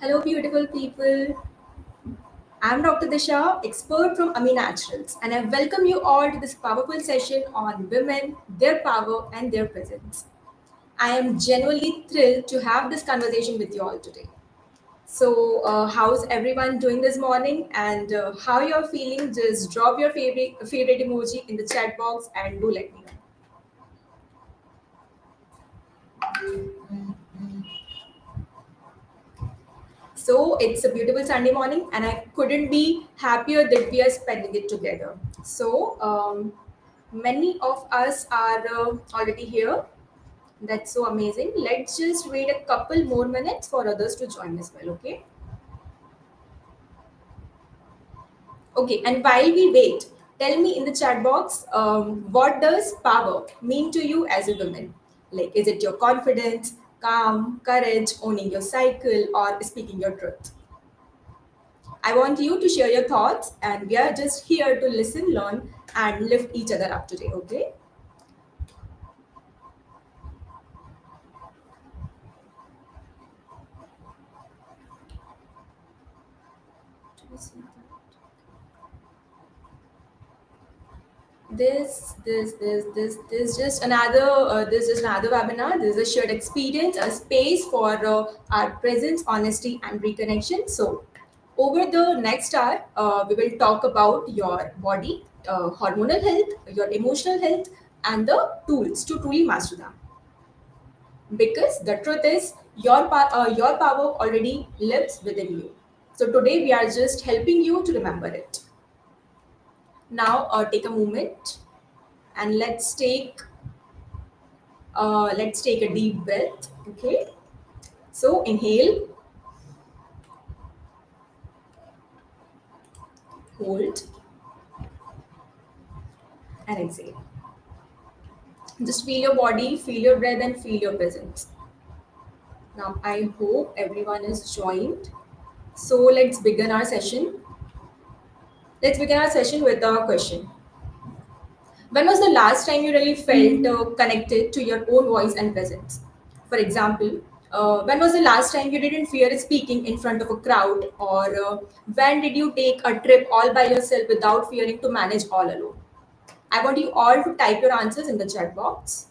Hello, beautiful people. I'm Dr. Disha, expert from Amiy Naturals, and I welcome you all to this powerful session on women, their power, and their presence. I am genuinely thrilled to have this conversation with you all today. So, how's everyone doing this morning, and how you're feeling? Just drop your favorite emoji in the chat box and do let me know. So it's a beautiful Sunday morning, and I couldn't be happier that we are spending it together. So, many of us are already here. That's so amazing. Let's just wait a couple more minutes for others to join as well, okay? Okay, and while we wait, tell me in the chat box, what does power mean to you as a woman? Like, is it your confidence, calm, courage, owning your cycle, or speaking your truth? I want you to share your thoughts, and we are just here to listen, learn, and lift each other up today, okay? This just another this is another webinar. This is a shared experience, a space for our presence, honesty, and reconnection. So, over the next hour, we will talk about your body, hormonal health, your emotional health, and the tools to truly master them. Because the truth is, your power already lives within you. So today we are just helping you to remember it. Now, take a moment and let's take a deep breath. Okay. So inhale, hold, and exhale. Just feel your body, feel your breath, and feel your presence. Now, I hope everyone is joined. So let's begin our session. Let's begin our session with a question. When was the last time you really felt connected to your own voice and presence? For example, when was the last time you didn't fear speaking in front of a crowd? Or when did you take a trip all by yourself without fearing to manage all alone? I want you all to type your answers in the chat box.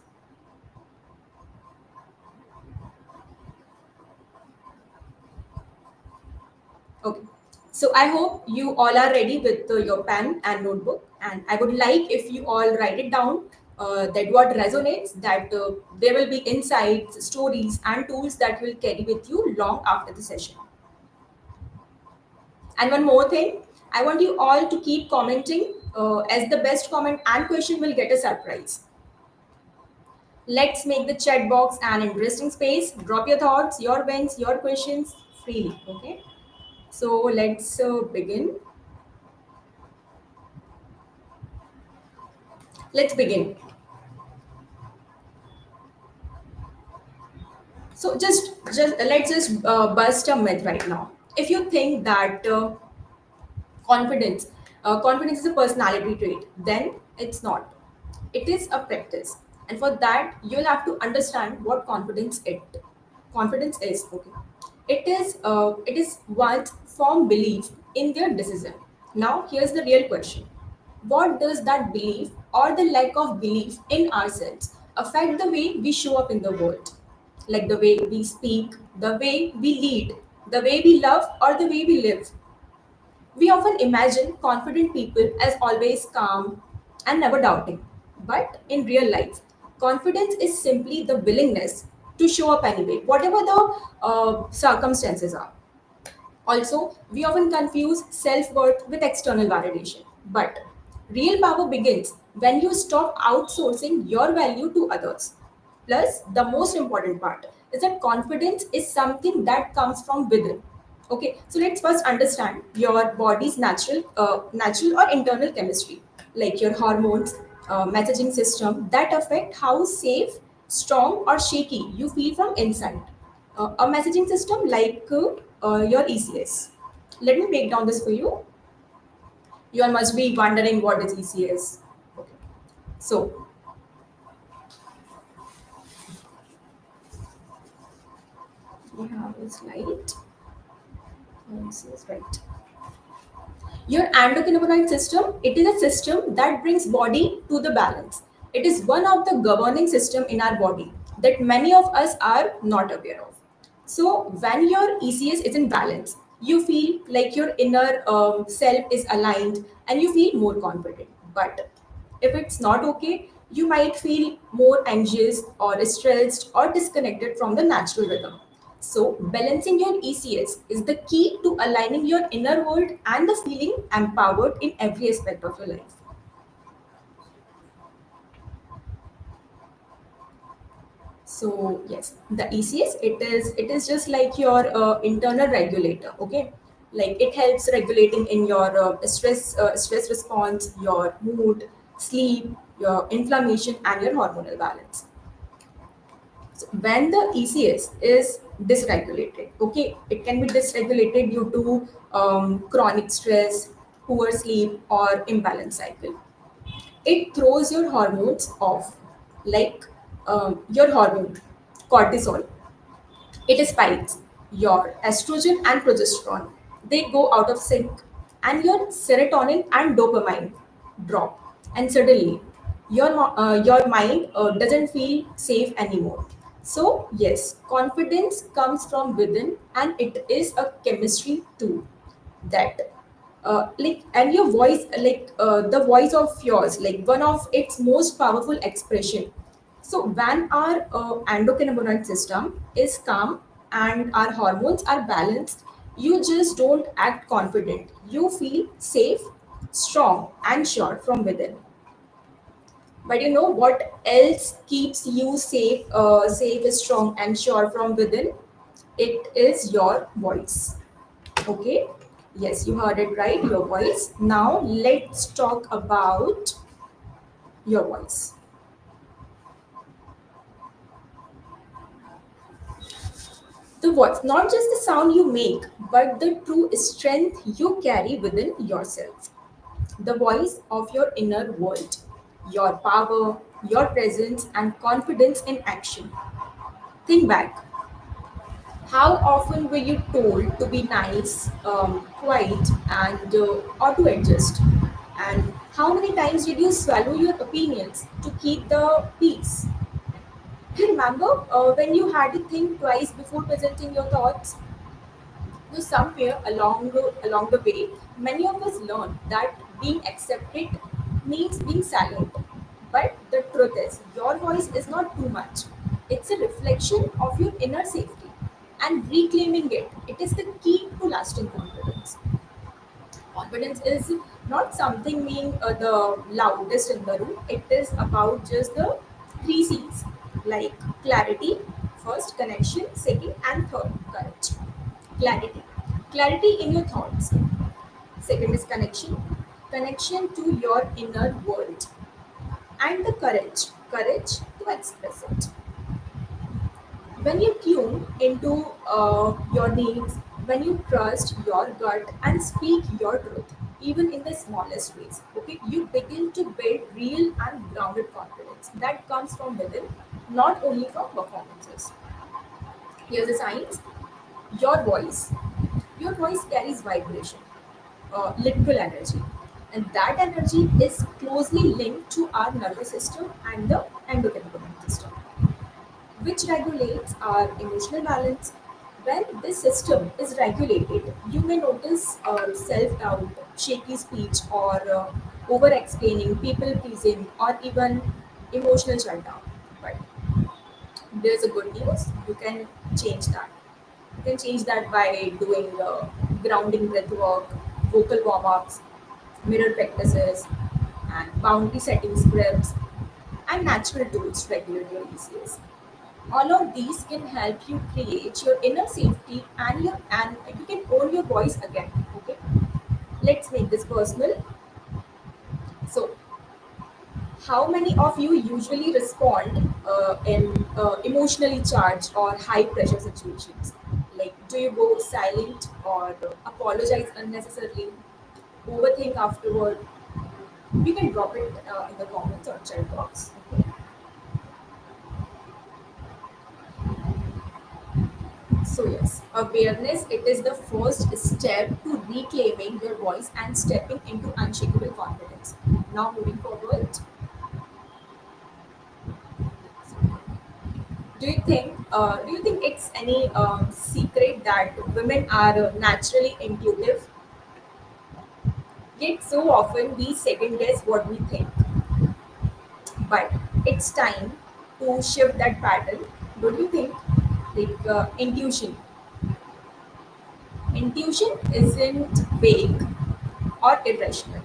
Okay. So I hope you all are ready with your pen and notebook, and I would like if you all write it down. That what resonates, that there will be insights, stories, and tools that will carry with you long after the session. And one more thing, I want you all to keep commenting, as the best comment and question will get a surprise. Let's make the chat box an interesting space. Drop your thoughts, your wins, your questions freely. Okay. So let's begin. Let's begin. So just let's just bust a myth right now. If you think that confidence, confidence is a personality trait, then it's not. It is a practice, and for that you'll have to understand what confidence is. Okay, it is one's firm belief in their decision. Now here's the real question: what does that belief or the lack of belief in ourselves affect the way we show up in the world? Like the way we speak, the way we lead, the way we love, or the way we live. We often imagine confident people as always calm and never doubting. But in real life, confidence is simply the willingness to show up anyway, whatever the circumstances are. Also, we often confuse self worth with external validation. But real power begins when you stop outsourcing your value to others. Plus, the most important part is that confidence is something that comes from within. Okay, so let's first understand your body's natural or internal chemistry, like your hormones, messaging system that affect how safe, strong, or shaky you feel from inside. A messaging system like your ECS. Let me break down this for you. You all must be wondering what is ECS. Okay. So we have a slide. Yes, yes, right. Your endocannabinoid system, it is a system that brings body to the balance. It is one of the governing system in our body that many of us are not aware of. So when your ECS is in balance, you feel like your inner self is aligned and you feel more confident. But if it's not okay, you might feel more anxious or stressed or disconnected from the natural rhythm. So, balancing your ECS is the key to aligning your inner world and the feeling empowered in every aspect of your life. So, yes, the ECS, it is just like your internal regulator. Okay, like it helps regulating in your stress response, your mood, sleep, your inflammation, and your hormonal balance. So when the ECS is dysregulated, okay, it can be dysregulated due to chronic stress, poor sleep, or imbalance cycle. It throws your hormones off, like your hormone, cortisol. It spikes your estrogen and progesterone. They go out of sync, and your serotonin and dopamine drop. And suddenly, your mind doesn't feel safe anymore. So yes, confidence comes from within, and it is a chemistry too that like and your voice like the voice of yours like one of its most powerful expression. So when our endocannabinoid system is calm and our hormones are balanced, you just don't act confident, you feel safe, strong and sure from within. But you know what else keeps you safe, strong and sure from within? It is your voice. Okay. Yes, you heard it right, your voice. Now let's talk about your voice. The voice, not just the sound you make, but the true strength you carry within yourself. The voice of your inner world, your power, your presence, and confidence in action. Think back. How often were you told to be nice, quiet, and or to adjust? And how many times did you swallow your opinions to keep the peace? Do you remember when you had to think twice before presenting your thoughts? So somewhere along the way, many of us learn that being accepted means being silent. But the truth is, your voice is not too much. It's a reflection of your inner safety. And reclaiming it, it is the key to lasting confidence. Confidence is not something being the loudest in the room. It is about just the three C's like clarity, first connection, second, and third courage. Clarity. Clarity in your thoughts. Second is connection. Connection to your inner world. And the courage. Courage to express it. When you tune into your needs, when you trust your gut and speak your truth, even in the smallest ways, okay, you begin to build real and grounded confidence that comes from within, not only from performances. Here's the science. Your voice. Your voice carries vibration, literal energy. And that energy is closely linked to our nervous system and the endocannabinoid system, which regulates our emotional balance. When this system is regulated, you may notice self doubt, shaky speech, or over explaining, people pleasing, or even emotional shutdown. But there's a good news, you can change that. You can change that by doing grounding breath work, vocal warm ups, mirror practices, and boundary setting scripts, and natural tools to regulate your ECS. All of these can help you create your inner safety and you can own your voice again. Okay, let's make this personal. So how many of you usually respond in emotionally charged or high pressure situations? Like, do you go silent or apologize unnecessarily, overthink afterward? You can drop it in the comments or chat box. Okay. So yes, awareness, it is the first step to reclaiming your voice and stepping into unshakable confidence. Now moving forward, do you think it's any secret that women are naturally intuitive, yet so often we second guess what we think? But it's time to shift that pattern, don't you think? Like intuition isn't vague or irrational.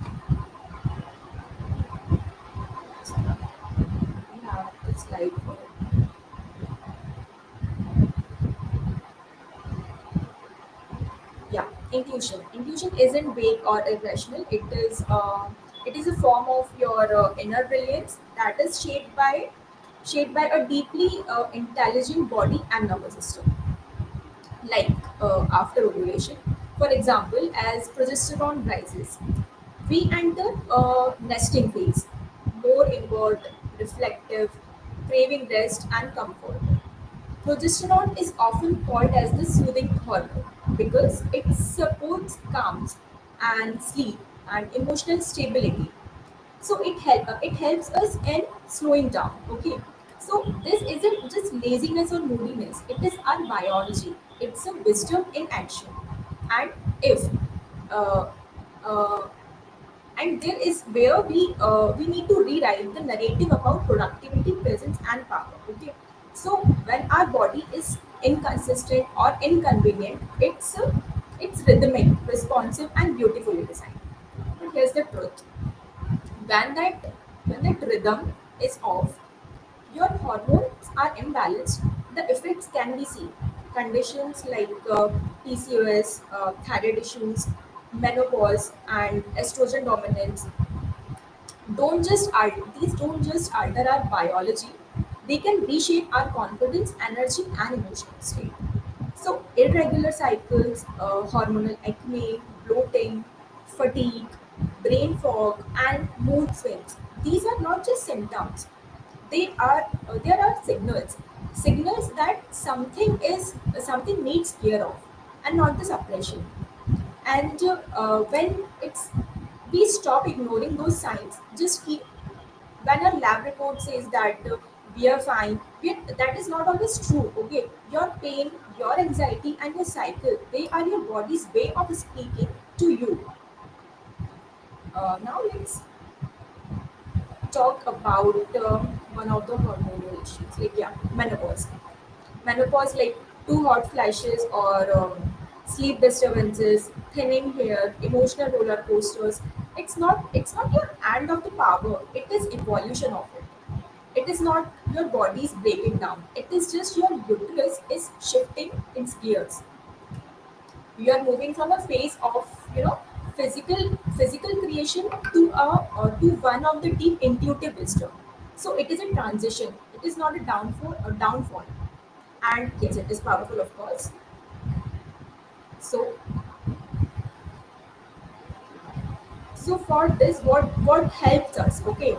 Yeah, it's like yeah, intuition isn't vague or irrational. It is a form of your inner brilliance that is shaped by a deeply intelligent body and nervous system. Like after ovulation, for example, as progesterone rises, we enter a nesting phase, more inward, reflective, craving rest and comfort. Progesterone is often called as the soothing hormone because it supports calms and sleep and emotional stability. So it helps us in slowing down. Okay, so this isn't just laziness or moodiness. It is our biology. It's a wisdom in action. And if uh, uh, and there is where we need to rewrite the narrative about productivity, presence and power. Okay, so when our body is inconsistent or inconvenient, it's rhythmic, responsive and beautifully designed. But here's the truth: when that rhythm is off, your hormones are imbalanced, the effects can be seen. Conditions like PCOS, thyroid issues, menopause, and estrogen dominance don't just alter our biology; they can reshape our confidence, energy, and emotional state. So, irregular cycles, hormonal acne, bloating, fatigue, brain fog, and mood swings. These are not just symptoms. There are signals that something needs care of, and not the suppression. And when it's we stop ignoring those signs, just keep when a lab report says that we are fine, that is not always true. Okay, your pain, your anxiety, and your cycle, they are your body's way of speaking to you. Now let's talk about one of the hormonal issues, like yeah, menopause, like too hot flashes or sleep disturbances, thinning hair, emotional roller coasters. It's not your end of the power, it is evolution of it. It is not your body's breaking down. It is just your uterus is shifting its gears. You are moving from a phase of physical creation to one of the deep intuitive wisdom. So it is a transition. It is not a downfall. And yes, it is powerful, of course. So for this, what helps us? Okay,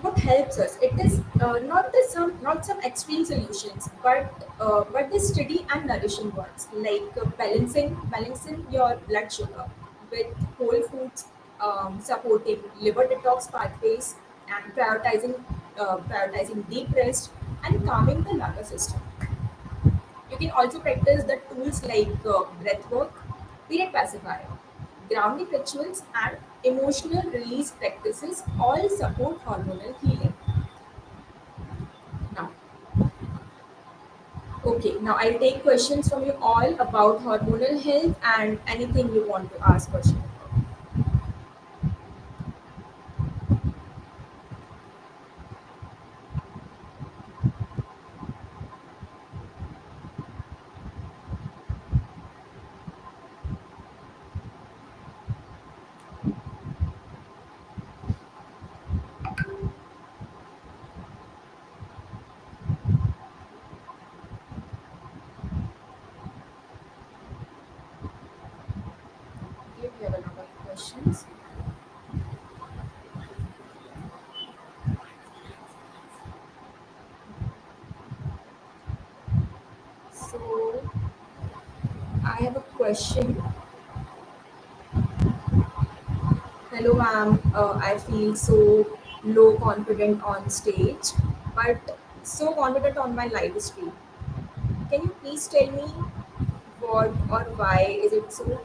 what helps us, it is not some extreme solutions, but the steady and nourishing ones, like balancing your blood sugar with whole foods, supporting liver detox pathways, and prioritizing deep rest and calming the nervous system. You can also practice the tools like breath work, period pacifier, grounding rituals, and emotional release practices all support hormonal healing. Now, okay, now I'll take questions from you all about hormonal health and anything you want to ask question. Okay, we have a lot of questions. question. Hello, ma'am. I feel so low confident on stage, but so confident on my live stream. Can you please tell me what or why is it so?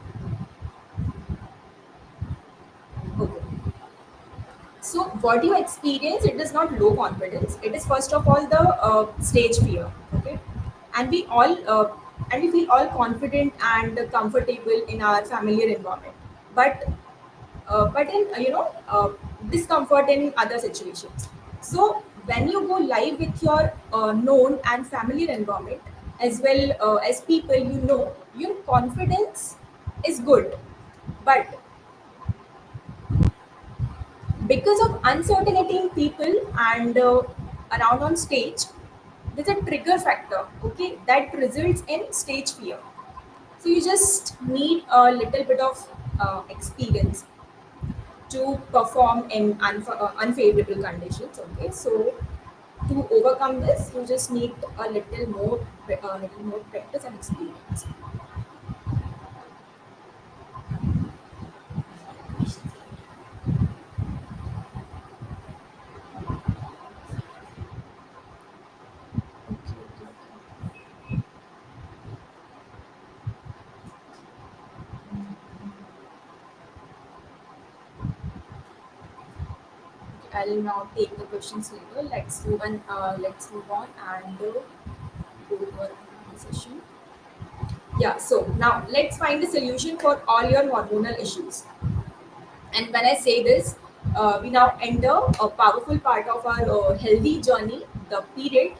Okay. So, what you experience, it is not low confidence. It is first of all the stage fear. Okay, and we feel all confident and comfortable in our familiar environment, but in discomfort in other situations. So when you go live with your known and familiar environment as well as people you know, your confidence is good, but because of uncertainty in people and around on stage, there's a trigger factor, okay, that results in stage fear. So you just need a little bit of experience to perform in unfavorable conditions. Okay, so to overcome this, you just need little more practice and experience. Okay, okay, okay. I'll now take the questions later. Let's move on and go to our session. Yeah. So now let's find a solution for all your hormonal issues. And when I say this, we now enter a powerful part of our healthy journey: the period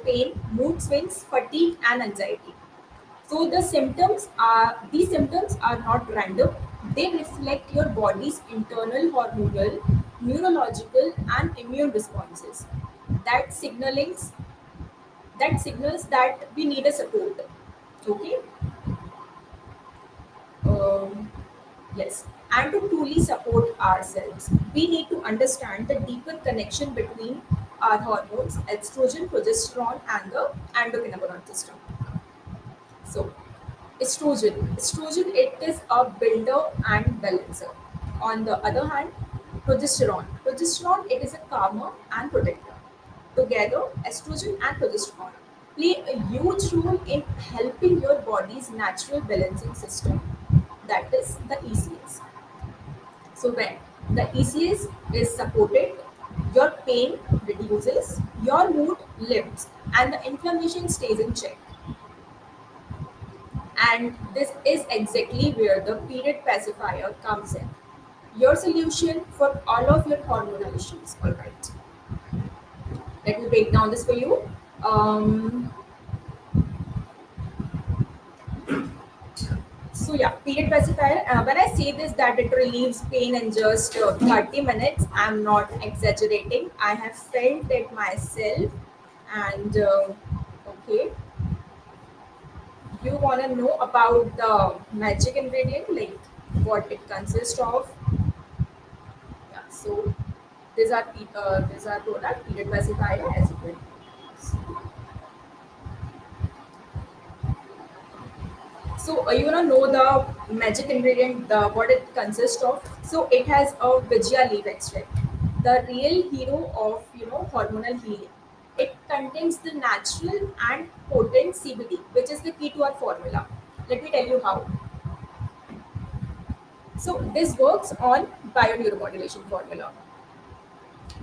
pain, mood swings, fatigue, and anxiety. So these symptoms are not random. They reflect your body's internal hormonal, neurological, and immune responses. That signalings that signals that we need a support. Okay. Um, yes. And to truly support ourselves, we need to understand the deeper connection between our hormones, estrogen, progesterone, and the endocannabinoid system. So, estrogen, it is a builder and balancer. On the other hand, progesterone, it is a calmer and protector. Together, estrogen and progesterone play a huge role in helping your body's natural balancing system, that is the ECS. So when the ECS is supported, your pain reduces, your mood lifts, and the inflammation stays in check. And this is exactly where the period pacifier comes in. Your solution for all of your hormonal issues. All right. Let me break down this for you. Um, so yeah, period pacifier. When I say this, that it relieves pain in just 30 minutes, I'm not exaggerating. I have felt it myself. And okay, you want to know about the magic ingredient, like what it consists of? Yeah. So these are product period pacifier as well. So you wanna know the magic ingredient, the what it consists of. So it has a Vijaya leaf extract, the real hero of hormonal healing. It contains the natural and potent CBD, which is the key to our formula. Let me tell you how. So this works on bioneuromodulation formula.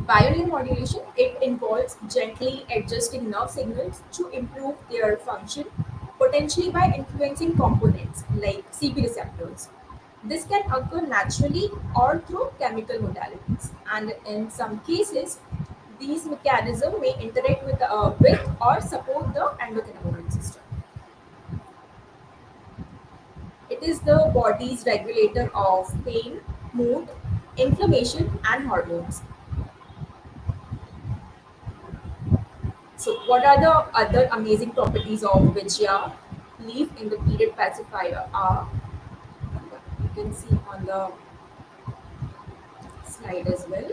Bioline modulation, it involves gently adjusting nerve signals to improve their function, potentially by influencing components like CB receptors. This can occur naturally or through chemical modalities, and in some cases, these mechanisms may interact with or support the endocannabinoid system. It is the body's regulator of pain, mood, inflammation, and hormones. So, what are the other amazing properties of Vijaya leaf in the period pacifier? You can see on the slide as well.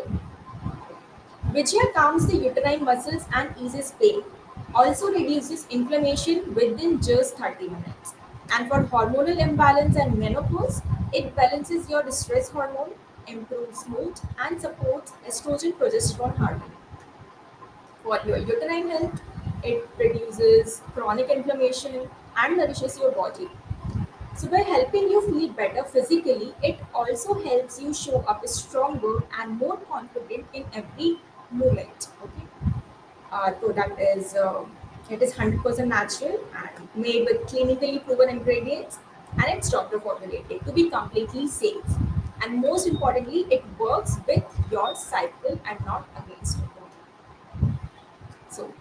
Vijaya calms the uterine muscles and eases pain. Also reduces inflammation within just 30 minutes. And for hormonal imbalance and menopause, it balances your stress hormone, improves mood, and supports estrogen progesterone harmony. For your uterine health, it reduces chronic inflammation and nourishes your body. So, by helping you feel better physically, it also helps you show up stronger and more confident in every moment. Okay, our product is it is 100% natural and made with clinically proven ingredients, and it's doctor formulated to be completely safe. And most importantly, it works with your cycle and not against it. So,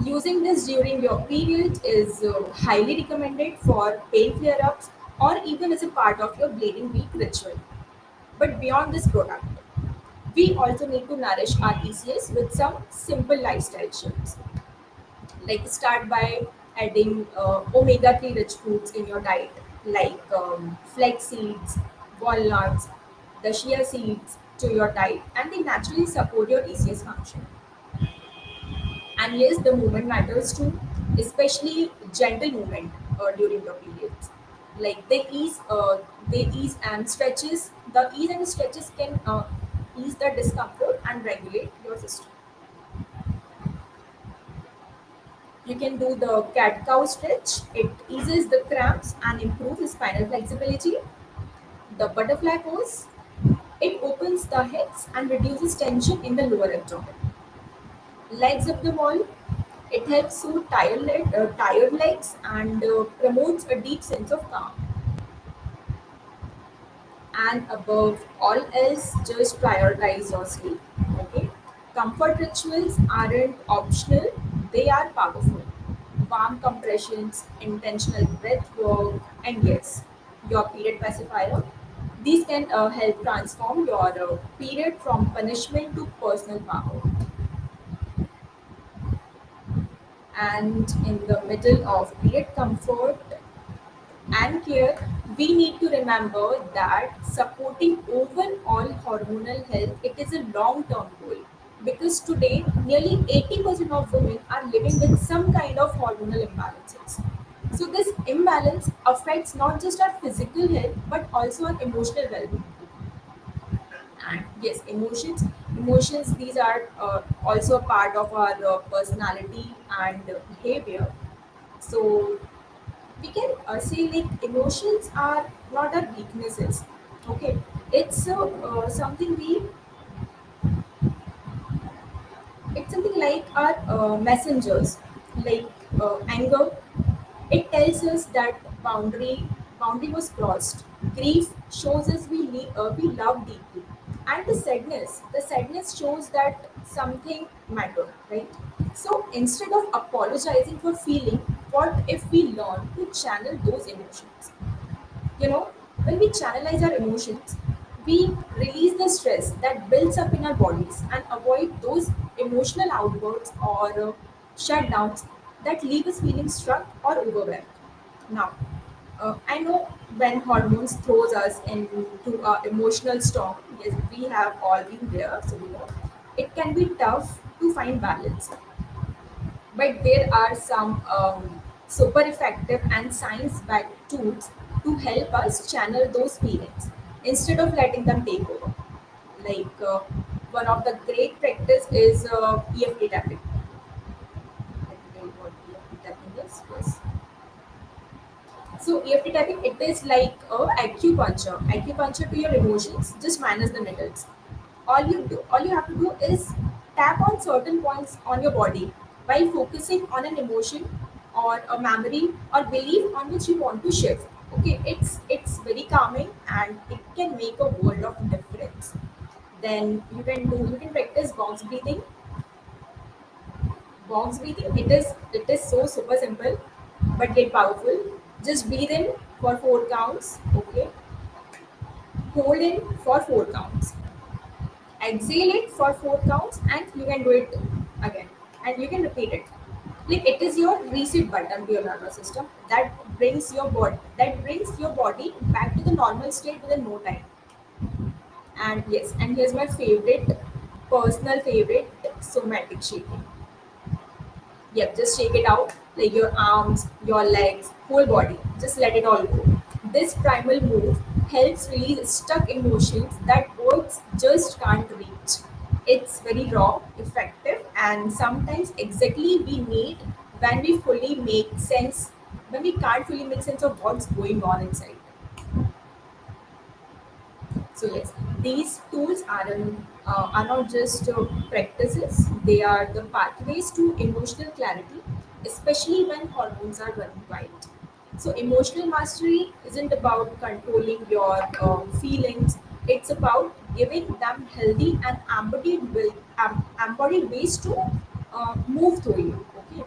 using this during your period is highly recommended for pain flare ups or even as a part of your bleeding week ritual. But beyond this product, we also need to nourish our ECS with some simple lifestyle shifts. Like start by adding omega 3 rich foods in your diet, like flax seeds, walnuts, the chia seeds to your diet, and they naturally support your ECS function. And yes, the movement matters too, especially gentle movement during your periods. Like they ease and stretches. The ease and stretches can ease the discomfort and regulate your system. You can do the cat cow stretch. It eases the cramps and improves spinal flexibility. The butterfly pose. It opens the hips and reduces tension in the lower abdomen. Legs up the wall. It helps soothe tired legs and promotes a deep sense of calm. And above all else, just prioritize your sleep. Okay? Comfort rituals aren't optional, they are powerful. Warm compressions, intentional breath work, and yes, your period pacifier. These can help transform your period from punishment to personal power. And in the middle of period comfort and care, we need to remember that supporting overall hormonal health it is a long-term goal. Because today, nearly 80% of women are living with some kind of hormonal imbalances. So this imbalance affects not just our physical health but also our emotional well-being. And yes, emotions these are also a part of our personality and behavior. So we can say like emotions are not our weaknesses. Okay, it's something we it's something like our messengers, like anger. It tells us that boundary was crossed. Grief shows us we love deeply, and the sadness shows that something mattered, right? So instead of apologizing for feeling, what if we learn to channel those emotions? You know, when we channelize our emotions, we release the stress that builds up in our bodies and avoid those emotional outbursts or shutdowns that leave us feeling struck or overwhelmed. Now, I know when hormones throws us into a emotional storm, yes, we have all been there, so we know it can be tough to find balance, but there are some super effective and science-backed tools to help us channel those feelings instead of letting them take over. Like one of the great practice is EFT tapping. Let me tell you what EFT tapping is. Yes. So EFT tapping, it is like a acupuncture to your emotions, just minus the needles. All you have to do is tap on certain points on your body while focusing on an emotion or a memory or belief on which you want to shift. Okay, it's very calming and it can make a world of difference. Then you can practice box breathing. It is so super simple but yet powerful. Just breathe in for 4 counts. Okay, hold in for 4 counts, exhale it for 4 counts, and you can do it again, and you can repeat it. Like it is your reset button to your nervous system that brings your body back to the normal state within no time. And yes, and here's my favorite, personal favorite, somatic shaking. Yep, just shake it out, like your arms, your legs, whole body. Just let it all go. This primal move helps release stuck emotions that words just can't reach. It's very raw, effective, and sometimes exactly we need when we fully make sense, when we can't fully make sense of what's going on inside. So yes, these tools are not just practices; they are the pathways to emotional clarity, especially when hormones are running wild. So emotional mastery isn't about controlling your feelings; it's about giving them healthy and embodied ways to move through you. Okay.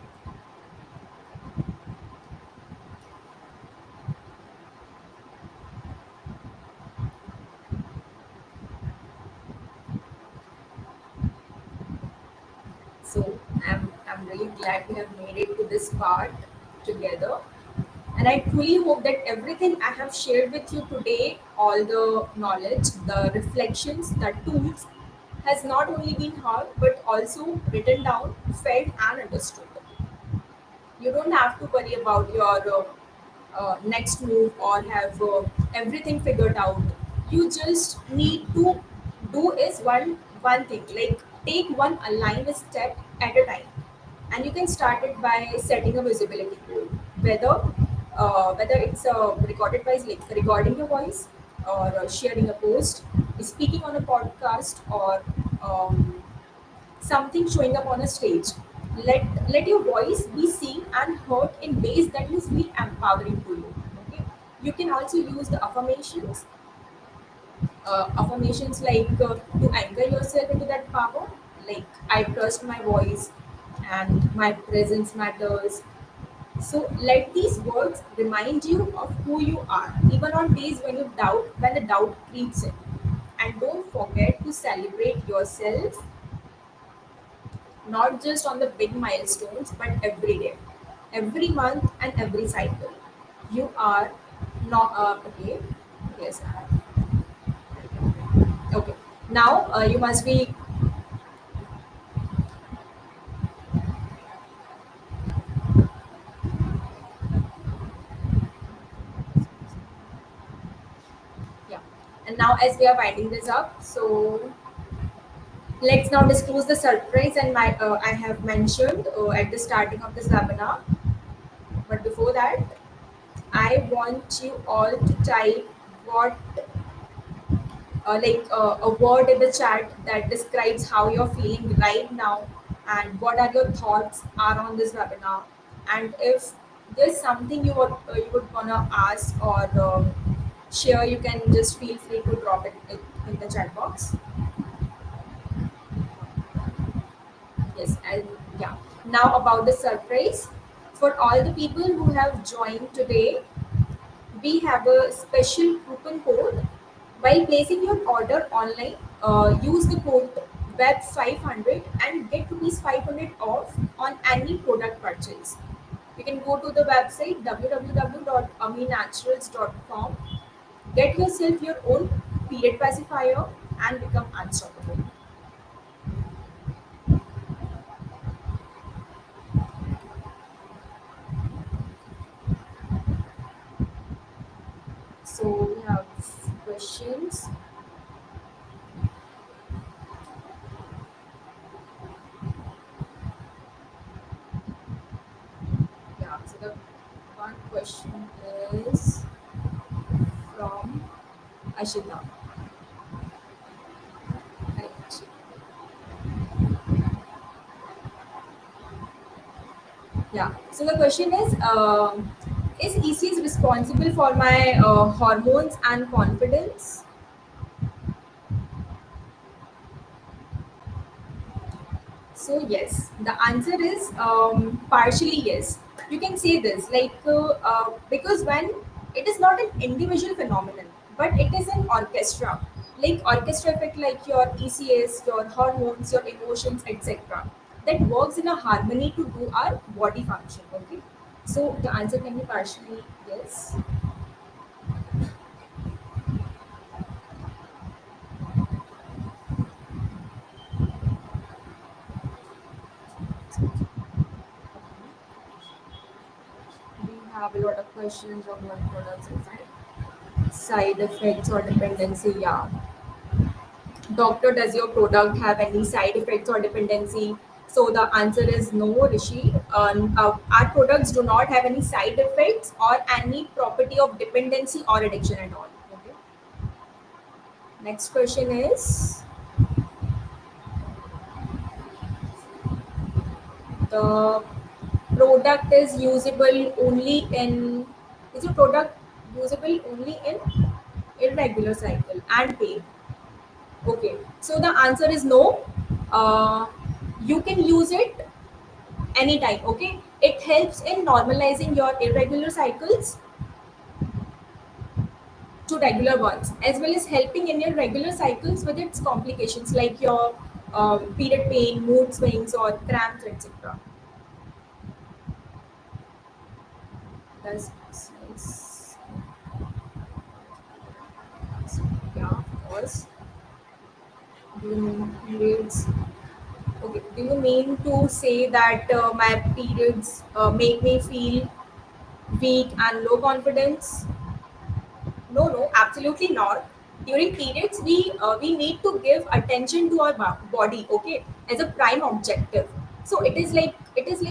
So I'm really glad we have made it to this part together. And I truly hope that everything I have shared with you today, all the knowledge, the reflections, the tools, has not only been heard but also written down, felt, and understood. You don't have to worry about your next move or have everything figured out. You just need to do is one thing, like take one aligned step at a time, and you can start it by setting a visibility goal, whether it's recorded by like recording your voice or sharing a post, speaking on a podcast, or um, something showing up on a stage. Let your voice be seen and heard in ways that will feel empowering to you. Okay. You can also use the affirmations like to anchor yourself into that power. Like I trust my voice and my presence matters. So let these words remind you of who you are, even on days when the doubt creeps in. And don't forget to celebrate yourself, not just on the big milestones, but every day, every month, and every cycle. You are not okay. Yes, I have. Okay. Now you must be, yeah. And now, as we are winding this up, so let's now disclose the surprise and my I have mentioned at the starting of this webinar. But before that, I want you all to type what a word in the chat that describes how you're feeling right now and what are your thoughts are on this webinar, and if there's something you would wanna ask or share, you can just feel free to drop it in the chat box. Yes, and yeah, now about the surprise for all the people who have joined today, we have a special coupon code. While placing your order online, use the code WEB500 and get rupees 500 off on any product purchase. You can go to the website www.amynaturals.com, get yourself your own period pacifier, and become unstoppable. So we have questions. Yeah, so the one question is from Ashita. Right. Yeah. So the question is ECS responsible for my hormones and confidence? So yes, the answer is partially yes. You can say this because when it is not an individual phenomenon, but it is an orchestra, like orchestra effect, like your ECS, your hormones, your emotions, etc. That works in a harmony to do our body function. Okay, so the answer can be partially yes. We have a lot of questions on what products inside. Side effects or dependency, yeah. Doctor, does your product have any side effects or dependency? So the answer is no, Rishi. Our products do not have any side effects or any property of dependency or addiction at all. Okay. Next question is, the product is usable only in, is your product usable only in irregular cycle and pain? Okay, so the answer is no. Uh, you can use it anytime. Okay, it helps in normalizing your irregular cycles to regular ones, as well as helping in your regular cycles with its complications like your period pain, mood swings, or cramps, etc. Does size, yeah, of course. Do you mean periods? Okay. Do you mean to say that my periods make me feel weak and low confidence? No, no, absolutely not. During periods, we need to give attention to our body, okay, as a prime objective. So it is like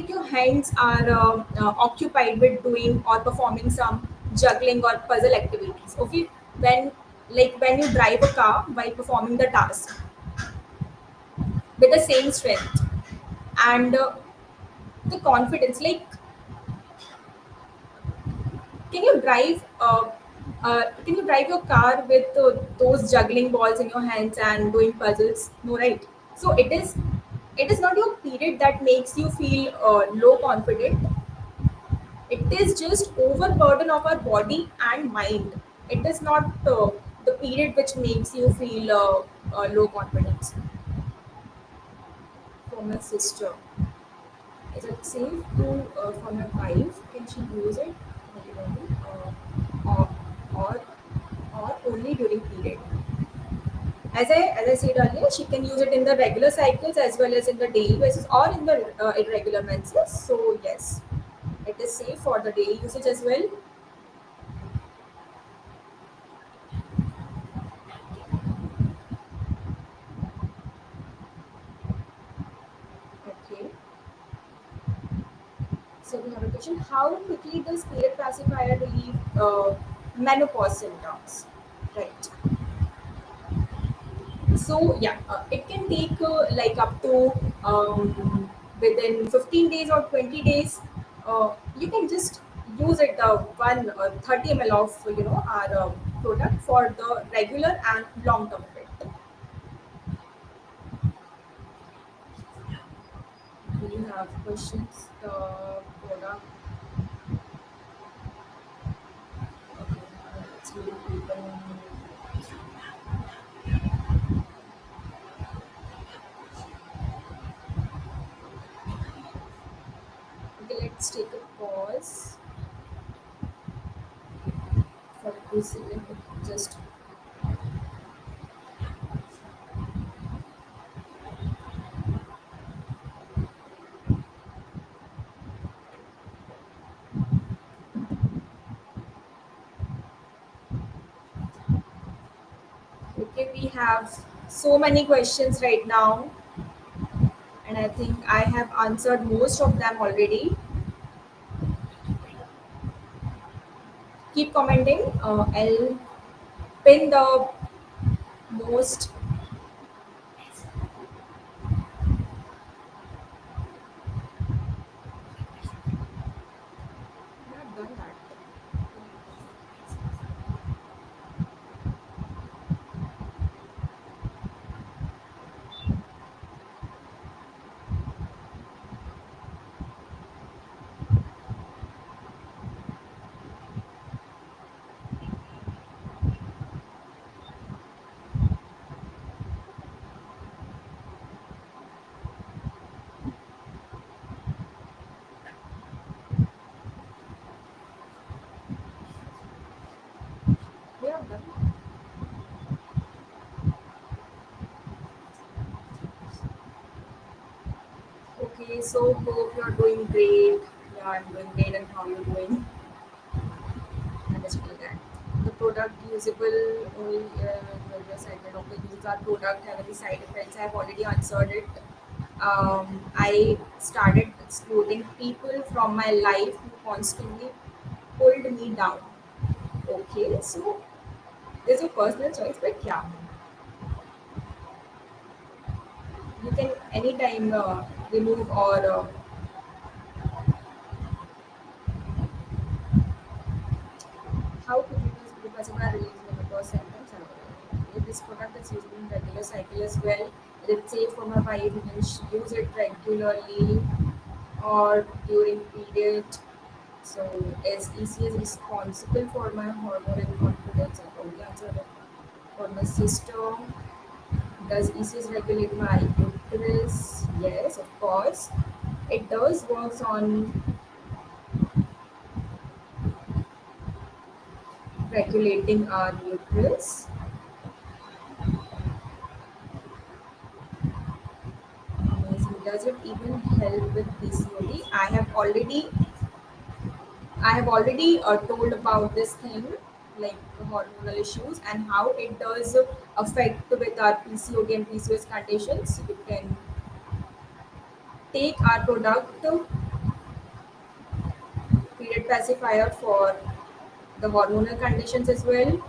your hands are occupied with doing or performing some juggling or puzzle activities. Okay, when when you drive a car while performing the task with the same strength and the confidence, like can you drive can you drive your car with those juggling balls in your hands and doing puzzles? No, right? So it is not your period that makes you feel low confident. It is just overburden of our body and mind. It is not the period which makes you feel low confidence. For my sister, is it safe to for my wife? Can she use it regularly, or or or only during period? As I said earlier, she can use it in the regular cycles as well as in the daily basis or in the irregular menses. So yes, it is safe for the daily usage as well. Okay. So we have a question: how quickly does period pacifier relieve menopause symptoms? Right. So yeah, it can take up to within 15 days or 20 days. You can just use it one 30 ml of our product for the regular and long term effect. Do you have questions? The product. Okay, let's read people. Okay, let's take a pause for 2 seconds. Just okay. We have so many questions right now, and I think I have answered most of them already. Keep commenting. I'll pin the most. I have done that. We have done that. Okay, so hope you're doing great. Yeah, I'm doing great, and how you doing? product usable only when you're cited. Okay, these are product have any side effects. I've already answered it. I started excluding people from my life who constantly pulled me down. Okay, so there's a personal choice, but yeah, you can anytime remove or how could you use glucosamine release in the first symptoms and all. If this product is used in regular cycle as well, it's safe for my wife. You can use it regularly or during period. So as EC is responsible for my hormone and confidence and all the answer for my sister. Does ECS regulate my uterus? Yes, of course. It does works on regulating our uterus. Amazing. Does it even help with PCOD? I have already told about this thing, like hormonal issues and how it does affect with our PCOD and PCOS conditions. You can take our product period pacifier for the hormonal conditions as well.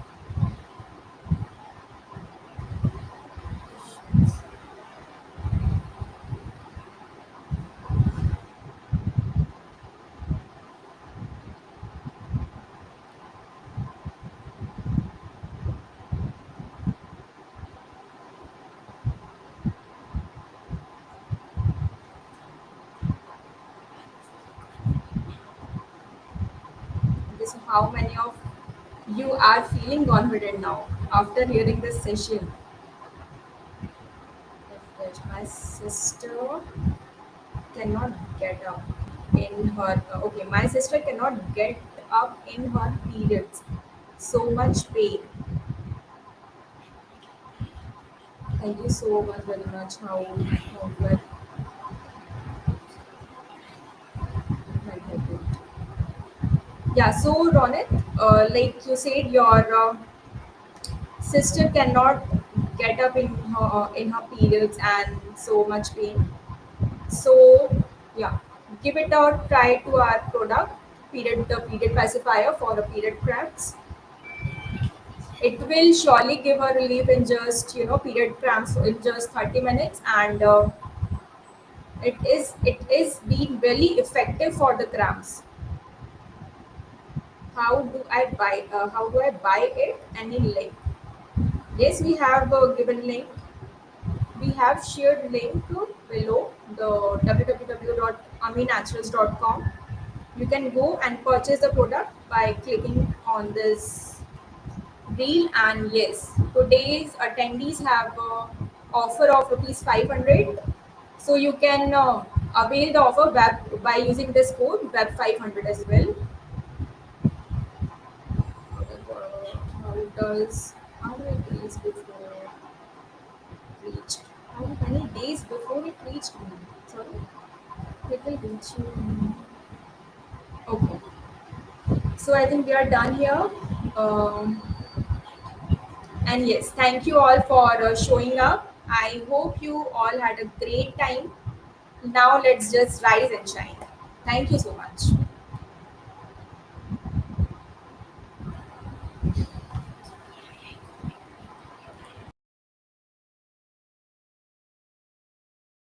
This how many of you are feeling confident now after hearing this session. If my sister cannot get up in her okay, my sister cannot get up in her periods. So much pain. Thank you so much very much. How good might have been. Yeah, so Ronit, like you said, your sister cannot get up in her periods and so much pain. So yeah, give it a try to our product, the period pacifier for the period cramps. It will surely give a relief in just period cramps in just 30 minutes, and it is being really effective for the cramps. How do I buy it? Any link? Yes, we have given link. We have shared link below the www.amynaturals.com. You can go and purchase the product by clicking on this reel. And yes, today's attendees have offer of rupees 500. So you can avail the offer web by using this code web 500 as well. How many days before it reached? How many days before it reached me? Sorry, it will reach you. Okay, so I think we are done here. Um, and yes, thank you all for showing up. I hope you all had a great time. Now let's just rise and shine. Thank you so much.